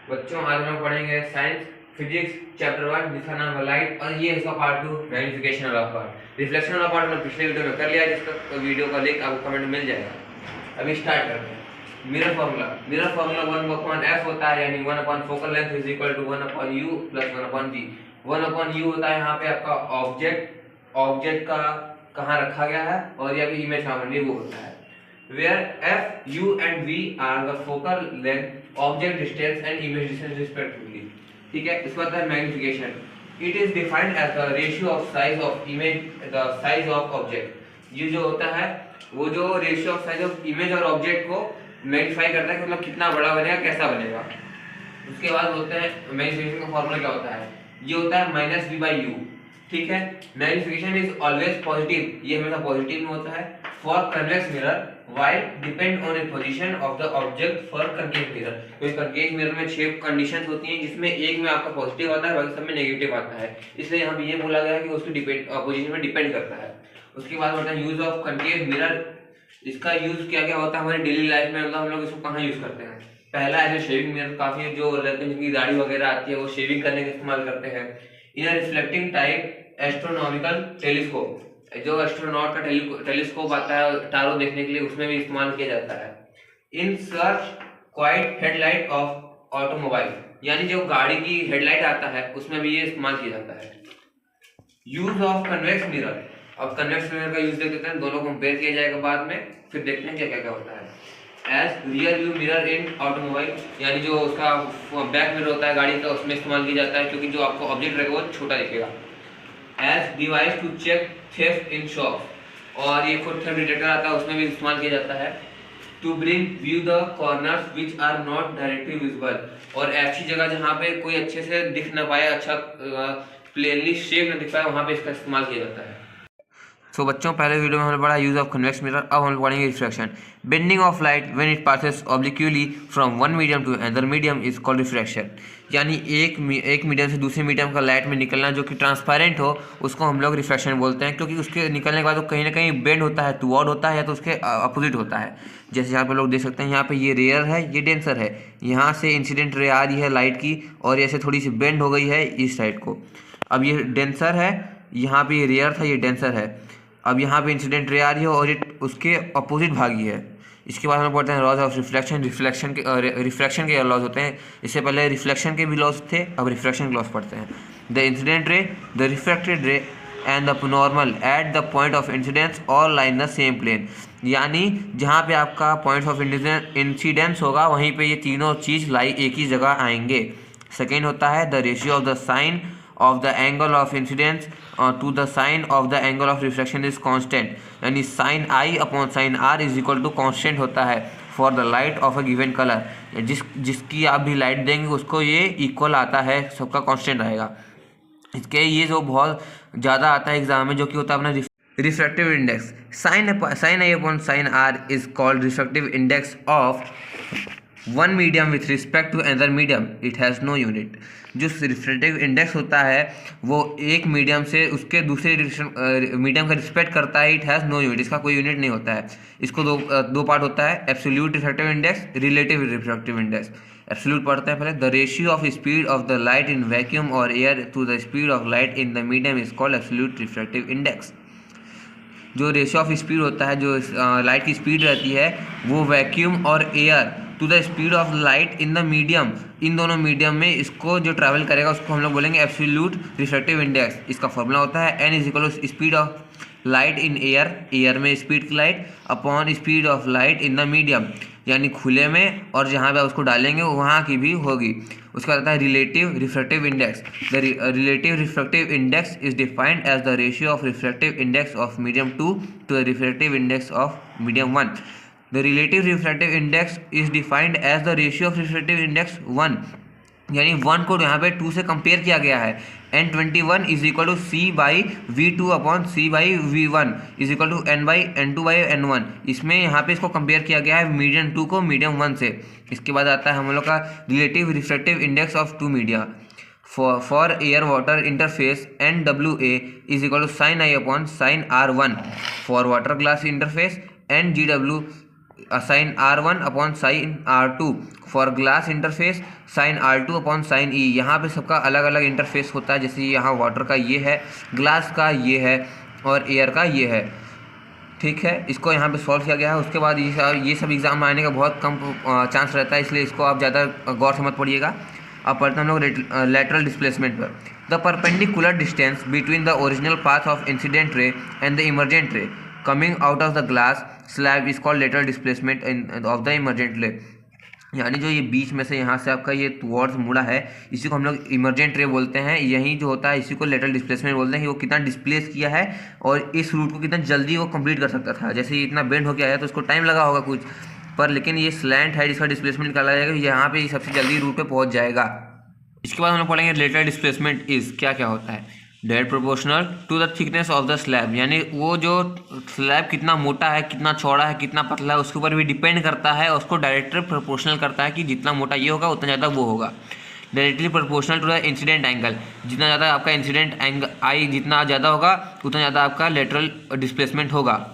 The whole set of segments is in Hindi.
बच्चों आज हम पढ़ेंगे साइंस फिजिक्स चैप्टर 1 जिसका नाम है लाइट, और ये इसका पार्ट 2 मैग्नीफिकेशन वाला पार्ट। रिफ्लेक्शन वाला पार्ट हमने पिछले वीडियो में कर लिया, जिसका वीडियो का लिंक आपको कमेंट में मिल जाएगा। अभी स्टार्ट करते हैं। मिरर फार्मूला 1/f होता है, यानी 1 focal length is equal to 1/u plus 1/v। 1/u होता है यहाँ पे आपका ऑब्जेक्ट का कहाँ रखा गया है, और यहाँ पे इमेज कहाँ बनी वो होता है। where f, u and v are the focal length, object distance and image distance respectively। ठीक है, इसके बाद है magnification. It is defined as the ratio of size of image the size of object. ये जो होता है वो जो ratio of size of image और ऑब्जेक्ट को मैग्नीफाई करता है कि मतलब कितना बड़ा बनेगा, कैसा बनेगा। उसके बाद बोलते हैं मैग्नीफिकेशन का फॉर्मूला क्या होता है, ये होता है -v/u। ठीक है, मैग्नीफिकेशन इज ऑलवेज पॉजिटिव, ये हमेशा पॉजिटिव में होता है। For convex mirror while depend on a position of the object for concave mirror। तो इस concave mirror में 6 कंडीशंस होती हैं, जिसमें एक में आपका पॉजिटिव आता है, बाकी सब में नेगेटिव आता है। इसलिए यहाँ पे ये बोला गया है कि उसकी पोजीशन में डिपेंड करता है। उसके बाद होता है यूज ऑफ concave mirror। इसका यूज क्या क्या होता है हमारी डेली लाइफ में, मतलब हम लोग इसको कहाँ यूज करते हैं। पहला है शेविंग मिरर, काफी जो लड़के जिनकी दाढ़ी वगैरह आती है वो शेविंग करने का इस्तेमाल करते हैं। इन रिफ्लेक्टिंग टाइप एस्ट्रोनॉमिकल टेलीस्कोप, जो एस्ट्रोनॉट का टेलीस्कोप आता है तारों देखने के लिए, उसमें भी इस्तेमाल किया जाता है। In search quite headlight of automobile, यानी जो गाड़ी की हेडलाइट आता है उसमें भी ये इस्तेमाल किया जाता है। यूज ऑफ कन्वेक्स मिरर, अब कन्वेक्स मिरर का यूज देख लेते हैं, दोनों कंपेयर किया जाएगा बाद में, फिर देखते हैं क्या क्या क्या होता है। As rear view mirror in automobile, यानी जो उसका बैक मिरर होता है गाड़ी का, उसमें इस्तेमाल किया जाता है, क्योंकि जो आपको ऑब्जेक्ट रहेगा वो छोटा दिखेगा। As device to check theft in shop, और ये खुद थेफ्ट डिटेक्टर आता है, उसमें भी इस्तेमाल किया जाता है। To bring view the corners which are not directly visible, और ऐसी जगह जहाँ पे कोई अच्छे से दिख ना पाए, अच्छा प्लेनली शेप ना दिख पाए, वहाँ पे इसका इस्तेमाल किया जाता है। सो बच्चों, पहले वीडियो में हमने पढ़ा यूज ऑफ कन्वेक्स मिरर, अब हम पढ़ेंगे refraction. Bending of light when it passes obliquely from one medium to other medium is called refraction. यानी एक मीडियम से दूसरे मीडियम का लाइट में निकलना जो कि ट्रांसपेरेंट हो, उसको हम लोग रिफ्रैक्शन बोलते हैं, क्योंकि उसके निकलने के बाद वो कहीं ना कहीं बेंड होता है, टुवर्ड होता है, या तो उसके अपोजिट होता है। जैसे यहाँ पे लोग देख सकते हैं, यहाँ पे ये रेयर है, ये डेंसर है, यहाँ से इंसिडेंट रे आ रही है लाइट की, और ऐसे थोड़ी सी बेंड हो गई है इस साइड को। अब ये डेंसर है, यहाँ पे ये रेयर था, ये डेंसर है। अब यहाँ पे इंसिडेंट रे आ रही है और ये उसके अपोजिट भागी है। इसके बाद हम पढ़ते हैं लॉज ऑफ रिफ्लेक्शन। रिफ्लेक्शन के लॉज होते हैं, इससे पहले रिफ्लेक्शन के भी लॉज थे, अब रिफ्लेक्शन के लॉज पढ़ते हैं। The incident ray, the reflected ray and the normal at the point of incidence all line the same plane, यानी जहाँ पे आपका पॉइंट ऑफ इंसिडेंस होगा वहीं पे ये तीनों चीज़ एक ही जगह आएंगे। सेकेंड होता है the ratio of the sine of the angle of incidence to the sine of the angle of refraction is constant, यानी sin I upon sin R is equal to constant होता है for the light of a given color। जिसकी आप भी लाइट देंगे उसको ये इक्वल आता है, सबका कांस्टेंट रहेगा। इसके ये जो बहुत ज़्यादा आता है एग्जाम में, जो कि होता है अपना refractive index. Sine I upon sine R is called refractive index of one medium with respect to other medium, it has no unit. जो रिफ्रैक्टिव इंडेक्स होता है वो एक मीडियम से उसके दूसरे मीडियम का रिस्पेक्ट करता है, इट हैज़ नो यूनिट, इसका कोई यूनिट नहीं होता है। इसको दो पार्ट होता है, absolute refractive index, relative refractive index. Absolute पढ़ते हैं पहले। The ratio of speed of the light in vacuum और air to the speed of light in the medium is called absolute refractive index. जो रेशियो ऑफ स्पीड होता है, जो लाइट की स्पीड रहती है, वो वैक्यूम और air to the speed of light in the medium, इन दोनों मीडियम में इसको जो ट्रैवल करेगा उसको हम लोग बोलेंगे एब्सोल्यूट रिफ्रैक्टिव इंडेक्स। इसका फॉर्मूला होता है n is equal to speed of light in air, air में स्पीड की light, upon speed of light in the medium, यानी खुले में और जहाँ पे आप उसको डालेंगे वहाँ की भी होगी। उसका आता है relative refractive index. The relative refractive index is defined as the ratio of refractive index of medium 2 to the refractive index of medium 1। The relative refractive index is defined as the ratio of refractive index 1, यानी 1 को यहाँ पे 2 से कंपेयर किया गया है। N21 is equal to C by V2 upon C by V1 is equal to N2 by N1। इसमें यहाँ पे इसको कंपेयर किया गया है मीडियम 2 को मीडियम 1 से। इसके बाद आता है हम लोग का relative refractive index of two media. For air water interface NWA is equal to sine I upon sine R1। For water glass interface NGW sine R1 upon sine R2 for glass interface, sine R2 upon sine E। यहाँ पे सबका अलग अलग इंटरफेस होता है, जैसे यहाँ वाटर का ये है, ग्लास का ये है और एयर का ये है। ठीक है, इसको यहाँ पे सॉल्व किया गया है। उसके बाद ये सब एग्जाम में आने का बहुत कम चांस रहता है, इसलिए इसको आप ज़्यादा गौर से मत पढ़िएगा। अब पढ़ते हैं हम लोग लेटरल डिस्प्लेसमेंट पर। The perpendicular distance between the original path of incident ray and the emergent ray coming out of the glass slab is called lateral displacement of the emergent ray. यानी जो ये बीच में से यहाँ से आपका ये टुवर्ड्स मुड़ा है, इसी को हम लोग इमरजेंट रे बोलते हैं। यही जो होता है इसी को लेटरल डिस्प्लेसमेंट बोलते हैं कि वो कितना डिस्प्लेस किया है और इस रूट को कितना जल्दी वो कंप्लीट कर सकता था। जैसे ये इतना बेंड होकर आया तो उसको टाइम लगा होगा कुछ, पर लेकिन ये स्लैंट है जिसका डिस्प्लेसमेंट निकाला जाएगा, यहाँ पे सबसे जल्दी रूट पे पहुँच जाएगा। इसके बाद हम लोग पढ़ेंगे लेटरल डिस्प्लेसमेंट इज क्या क्या होता है। Direct proportional to the thickness of the slab, यानी वो जो स्लैब कितना मोटा है, कितना चौड़ा है, कितना पतला है, उसके ऊपर भी डिपेंड करता है। उसको डायरेक्टली प्रोपोर्शनल करता है कि जितना मोटा ये होगा उतना ज़्यादा वो होगा। Directly proportional to the incident angle, जितना ज़्यादा आपका इंसिडेंट एंगल आई जितना ज़्यादा होगा उतना ज़्यादा आपका लेटरल डिस्प्लेसमेंट होगा।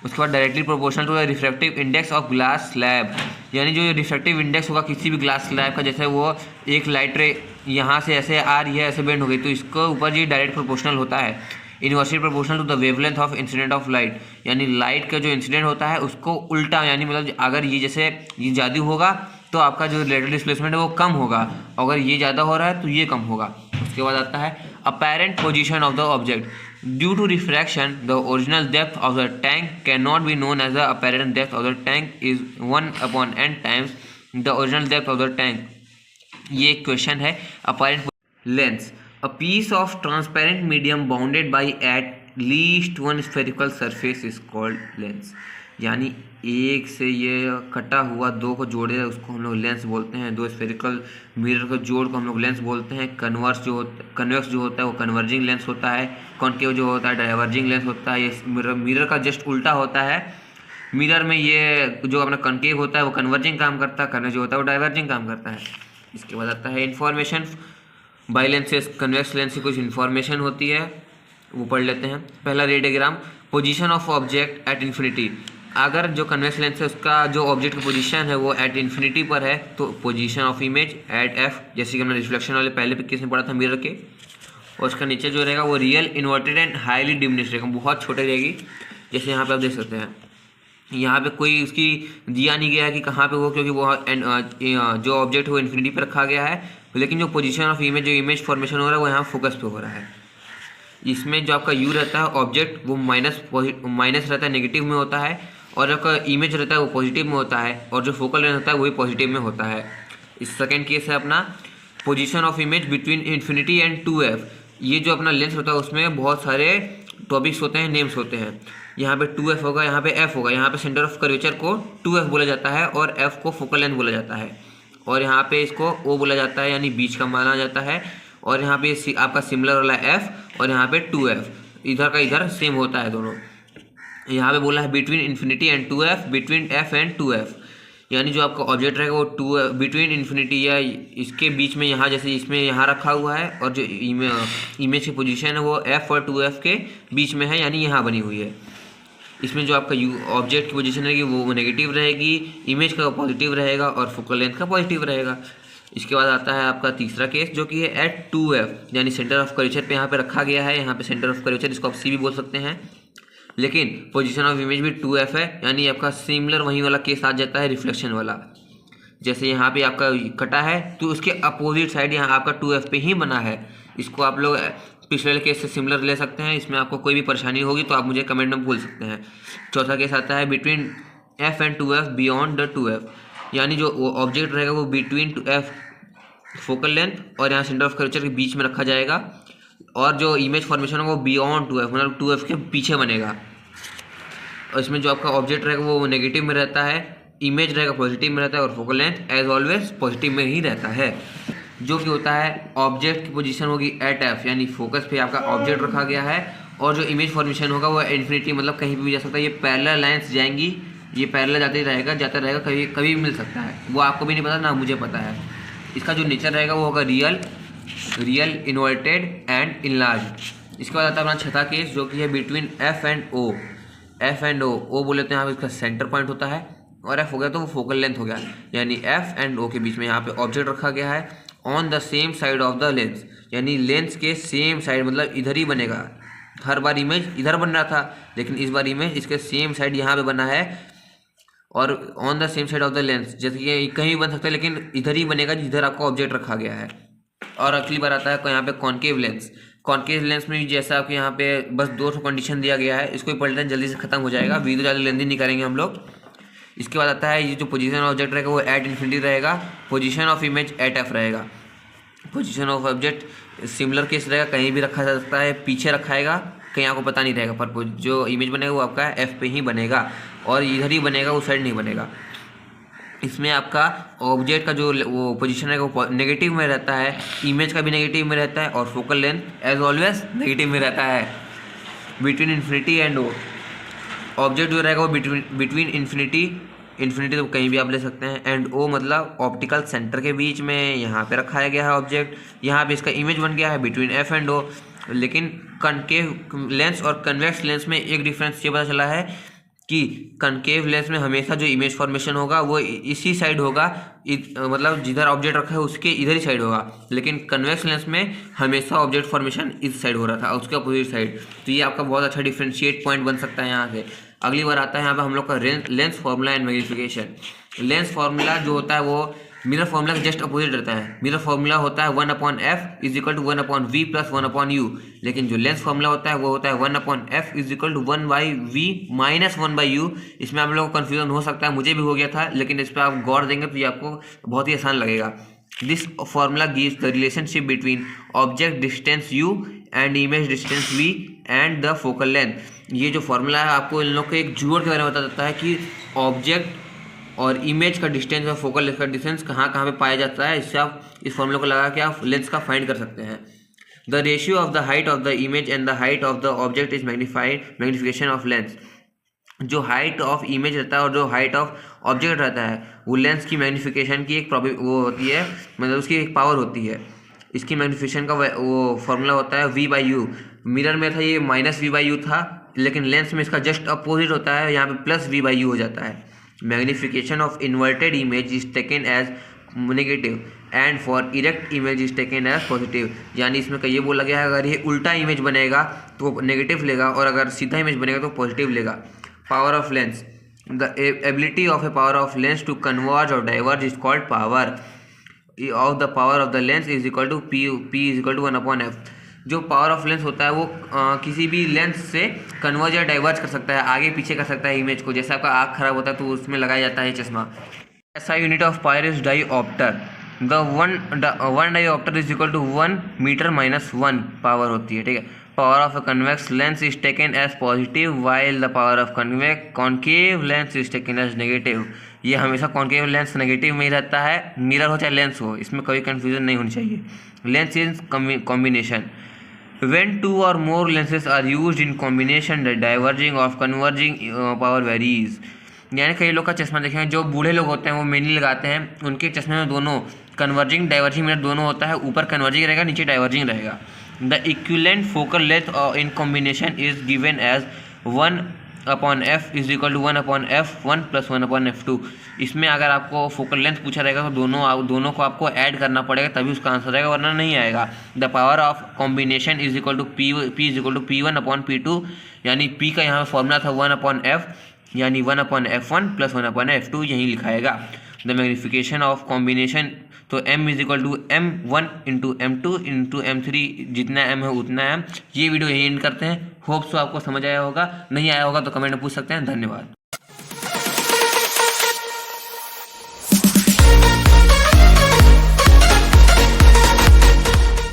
उसके बाद directly proportional to the refractive index of glass slab, यानी जो रिफ्रैक्टिव इंडेक्स होगा किसी भी ग्लास स्लैब का, जैसे वो एक लाइट रे यहाँ से ऐसे आ रही है, ऐसे बेंड हो गई, तो इसको ऊपर ये डायरेक्ट प्रोपोर्शनल होता है। Inversely proportional to the wavelength of incident of light, यानी लाइट का जो इंसिडेंट होता है उसको उल्टा, यानी मतलब अगर ये जैसे ये ज़्यादा होगा तो आपका जो लेटरल डिस्प्लेसमेंट है वो कम होगा, अगर ये ज़्यादा हो रहा है तो ये कम होगा। उसके बाद आता है apparent position of the object. Due to refraction the original depth of the tank can not be known as the apparent depth of the tank is 1/n times the original depth of the tank. ये एक क्वेश्चन है। Apparent lens, a piece of transparent medium bounded by at least one spherical surface is called lens, यानी एक से ये कटा हुआ दो को जोड़े उसको हम लोग लेंस बोलते हैं। दो स्फेरिकल मिरर को जोड़ को हम लोग लेंस बोलते हैं। कन्वेक्स जो होता है वो कन्वर्जिंग लेंस होता है। कॉन्केव जो होता है डाइवर्जिंग लेंस होता है। ये मिरर का जस्ट उल्टा होता है। मिरर में ये जो अपना कॉन्केव होता है वो कन्वर्जिंग काम करता है, कन्वेक्स जो होता है वो डाइवर्जिंग काम करता है। इसके बाद आता है information by lenses. Convex lens की कुछ इन्फॉर्मेशन होती है वो पढ़ लेते हैं। पहला radiogram, position of object at infinity. अगर जो कन्वेक्स लेंस है उसका जो ऑब्जेक्ट की पोजीशन है वो एट इन्फिनिटी पर है तो position of image at F, जैसे कि हमने रिफ्लेक्शन वाले पहले पिक्चर में पढ़ा था मिरर के। और उसका नीचे जो रहेगा वो real inverted and highly diminished रहेगा, बहुत छोटे रहेगी। जैसे यहाँ पे आप देख सकते हैं यहाँ पे कोई उसकी दिया नहीं गया है कि कहाँ पे वो, क्योंकि वो जो ऑब्जेक्ट है वो इन्फिनिटी पर रखा गया है, लेकिन जो पोजीशन ऑफ इमेज जो इमेज फॉर्मेशन हो रहा है वो यहाँ फोकस पे हो रहा है। इसमें जो आपका यू रहता है ऑब्जेक्ट वो माइनस रहता है, नेगेटिव में होता है, और आपका इमेज रहता है वो पॉजिटिव में होता है, और जो फोकल लेंथ होता है वही पॉजिटिव में होता है। इस सेकेंड केस है अपना position of image between infinity and 2f। ये जो अपना लेंस होता है उसमें बहुत सारे टॉपिक्स होते हैं, नेम्स होते हैं। यहाँ पे 2f होगा, यहाँ पे f होगा। यहाँ पे सेंटर ऑफ कर्वेचर को 2f बोला जाता है और f को फोकल लेंथ बोला जाता है, और यहाँ पे इसको o बोला जाता है, यानी बीच का माना जाता है। और यहाँ पे आपका सिमिलर वाला f और यहाँ पे 2f, इधर का इधर सेम होता है दोनों। यहाँ पे बोला है between infinity and 2f, between f and 2f, यानी जो आपका ऑब्जेक्ट रहेगा वो 2 बिटवीन इन्फिनिटी या इसके बीच में, यहाँ जैसे इसमें यहाँ रखा हुआ है, और जो इमेज की पोजीशन है वो f और 2f के बीच में है, यानी यहाँ बनी हुई है। इसमें जो आपका ऑब्जेक्ट की पोजीशन रहेगी वो नेगेटिव रहेगी, इमेज का पॉजिटिव रहेगा और फोकल लेंथ का पॉजिटिव रहेगा। इसके बाद आता है आपका तीसरा केस जो कि है एट 2f, यानी सेंटर ऑफ कर्वेचर पे यहाँ पे रखा गया है। यहाँ पे सेंटर ऑफ कर्वेचर इसको आप सी भी बोल सकते हैं, लेकिन पोजीशन ऑफ इमेज भी 2f है, यानी आपका सिमिलर वही वाला केस आ जाता है रिफ्लेक्शन वाला। जैसे यहाँ पे आपका कटा है तो उसके अपोजिट साइड यहाँ आपका 2f पे ही बना है। इसको आप लोग पिछले केस से सिमिलर ले सकते हैं। इसमें आपको कोई भी परेशानी होगी तो आप मुझे कमेंट में बोल सकते हैं। चौथा केस आता है between f and 2f beyond the 2f, यानी जो ऑब्जेक्ट रहेगा वो बिटवीन 2f फोकल लेंथ और यहाँ सेंटर ऑफ कर्वेचर के बीच में रखा जाएगा, और जो इमेज फॉर्मेशन होगा वो बियॉन्ड 2f, मतलब 2f के पीछे बनेगा। और इसमें जो आपका ऑब्जेक्ट रहेगा वो नेगेटिव में रहता है, इमेज रहेगा पॉजिटिव में रहता है, और focal length as always positive में ही रहता है। जो कि होता है ऑब्जेक्ट की पोजीशन होगी एट f, यानी फोकस पे आपका ऑब्जेक्ट रखा गया है, और जो इमेज फॉर्मेशन होगा वो इन्फिनिटी, मतलब कहीं भी जा सकता है। ये पैरेलल लाइंस जाएंगी, ये पैरेलल जाता रहेगा, कभी कभी भी मिल सकता है, वो आपको भी नहीं पता ना मुझे पता है। इसका जो नेचर रहेगा वो होगा रियल इन्वर्टेड एंड इनलार्ज। इसके बाद आता है अपना छठा केस जो कि है between f and o। f and o बोले तो यहाँ पे इसका सेंटर पॉइंट होता है, और एफ हो गया तो वो फोकल लेंथ हो गया, यानी एफ एंड ओ के बीच में यहाँ पे ऑब्जेक्ट रखा गया है on the same side of the lens, यानी लेंस के सेम साइड, मतलब इधर ही बनेगा। हर बार इमेज इधर बन रहा था, लेकिन इस बार इमेज इसके सेम साइड यहाँ पे बना है और on the same side of the lens, जैसे कि कहीं भी बन सकता है लेकिन इधर ही बनेगा जिधर आपका ऑब्जेक्ट रखा गया है। और अगली बार आता है यहाँ पे कॉन्केव लेंस। कॉन्केव लेंस में भी जैसा आपके यहाँ पे बस 2 कंडीशन दिया गया है, इसको पढ़ लें जल्दी से खत्म हो जाएगा, वीडियो ज़्यादा लेंदी नहीं करेंगे हम लोग। इसके बाद आता है ये जो पोजीशन ऑफ ऑब्जेक्ट रहेगा वो एट इन्फिनिटी रहेगा, position of image at F रहेगा। Position of object similar case रहेगा, कहीं भी रखा जा सकता है, पीछे रखाएगा कहीं आपको पता नहीं रहेगा, पर जो इमेज बनेगा वो आपका एफ पे ही बनेगा और इधर ही बनेगा, उस साइड नहीं बनेगा। इसमें आपका ऑब्जेक्ट का जो वो पोजीशन है वो नेगेटिव में रहता है, इमेज का भी नेगेटिव में रहता है और focal length as always negative में रहता है। Between infinity and O, object जो रहेगा वो बिटवीन इन्फिनिटी तो कहीं भी आप ले सकते हैं, एंड ओ मतलब ऑप्टिकल सेंटर के बीच में यहाँ पे रखाया गया है ऑब्जेक्ट, यहाँ पे इसका इमेज बन गया है बिटवीन एफ एंड ओ। लेकिन कनकेव लेंस और कन्वेक्स लेंस में एक डिफरेंस ये पता चला है कि कनकेव लेंस में हमेशा जो इमेज फॉर्मेशन होगा वो इसी साइड होगा, मतलब जिधर ऑब्जेक्ट रखा है उसके इधर ही साइड होगा, लेकिन कन्वेक्स लेंस में हमेशा ऑब्जेक्ट फॉर्मेशन इस साइड हो रहा था, उसके अपोजिट साइड। तो ये आपका बहुत अच्छा डिफ्रेंशिएट पॉइंट बन सकता है यहाँ से। अगली बार आता है यहाँ पे हम लोग का lens formula and magnification. Lens formula जो होता है वो मिरर फार्मूला के जस्ट अपोजिट रहता है। मिरर फार्मूला होता है 1/f is equal to 1/v plus 1/u, लेकिन जो लेंस फार्मूला होता है वो होता है 1/f is equal to 1/v minus 1/u। इसमें आप लोगों को कन्फ्यूजन हो सकता है, मुझे भी हो गया था, लेकिन इस पर आप गौर देंगे तो ये आपको बहुत ही आसान लगेगा। This formula gives the relationship between object distance u and image distance v and the focal length. ये जो फार्मूला है आपको इन लोग को एक जुड़ के बारे में बता देता है कि ऑब्जेक्ट और इमेज का डिस्टेंस और फोकल लेंथ का डिस्टेंस कहाँ कहाँ पे पाया जाता है। इससे आप इस फॉर्मूले को लगा के आप लेंस का फाइंड कर सकते हैं। The ratio of the height of the image and the height of the object is magnification of lens. जो हाइट ऑफ इमेज रहता है और जो हाइट ऑफ ऑब्जेक्ट रहता है वो लेंस की मैग्नीफिकेशन की एक वो होती है, मतलब उसकी एक पावर होती है। इसकी मैग्नीफिकेशन का वो फॉर्मूला होता है v/u। मिरर में था ये -v/u था, लेकिन लेंस में इसका जस्ट अपोजिट होता है, यहाँ पे प्लस v/u हो जाता है। Magnification of inverted image is taken as negative and for erect image is taken as positive. यानी इसमें ये बोला गया है अगर ये उल्टा इमेज बनेगा तो नेगेटिव लेगा और अगर सीधा इमेज बनेगा तो पॉजिटिव लेगा। Power of lens, the ability of a power of lens to converge और diverge is called power of the power of the lens is equal to p is equal to 1/f। जो पावर ऑफ लेंस होता है वो किसी भी लेंस से कन्वर्ज या डाइवर्ज कर सकता है, आगे पीछे कर सकता है इमेज को। जैसे आपका आँख खराब होता है तो उसमें लगाया जाता है चश्मा। SI unit of power is dioptre. The one dioptre is equal to 1 metre minus 1 power होती है, ठीक है। Power of a convex lens is taken as positive while the power of concave lens is taken as negative. ये हमेशा कॉन्केव लेंस नेगेटिव में ही रहता है, मिरर हो चाहे लेंस हो, इसमें कोई कन्फ्यूजन नहीं होनी चाहिए। Lens is combination. When 2 or more lenses are used in combination, the diverging of converging power varies। यानी कई लोग का चश्मा देखेंगे, जो बूढ़े लोग होते हैं वो मेनली लगाते हैं, उनके चश्मे में दोनों कन्वर्जिंग डाइवर्जिंग मिरर दोनों होता है, ऊपर कन्वर्जिंग रहेगा नीचे डाइवर्जिंग रहेगा। The equivalent focal length in combination is given as 1/f is equal to 1/f1 plus 1/f2। इसमें अगर आपको फोकल लेंथ पूछा रहेगा तो दोनों को आपको ऐड करना पड़ेगा तभी उसका आंसर आएगा, वरना नहीं आएगा। The power of combination is equal to p is equal to p1/p2, यानी p का यहाँ फॉर्मूला था 1/f, यानी 1/f1 प्लस 1/f2 यही लिखाएगा। द मैग्नीफिकेशन ऑफ कॉम्बिनेशन, तो m is equal to m1 into m2 into m3, जितना m है उतना है। ये वीडियो यही एंड करते हैं। होप सो आपको समझ आया होगा, नहीं आया होगा तो कमेंट में पूछ सकते हैं। धन्यवाद।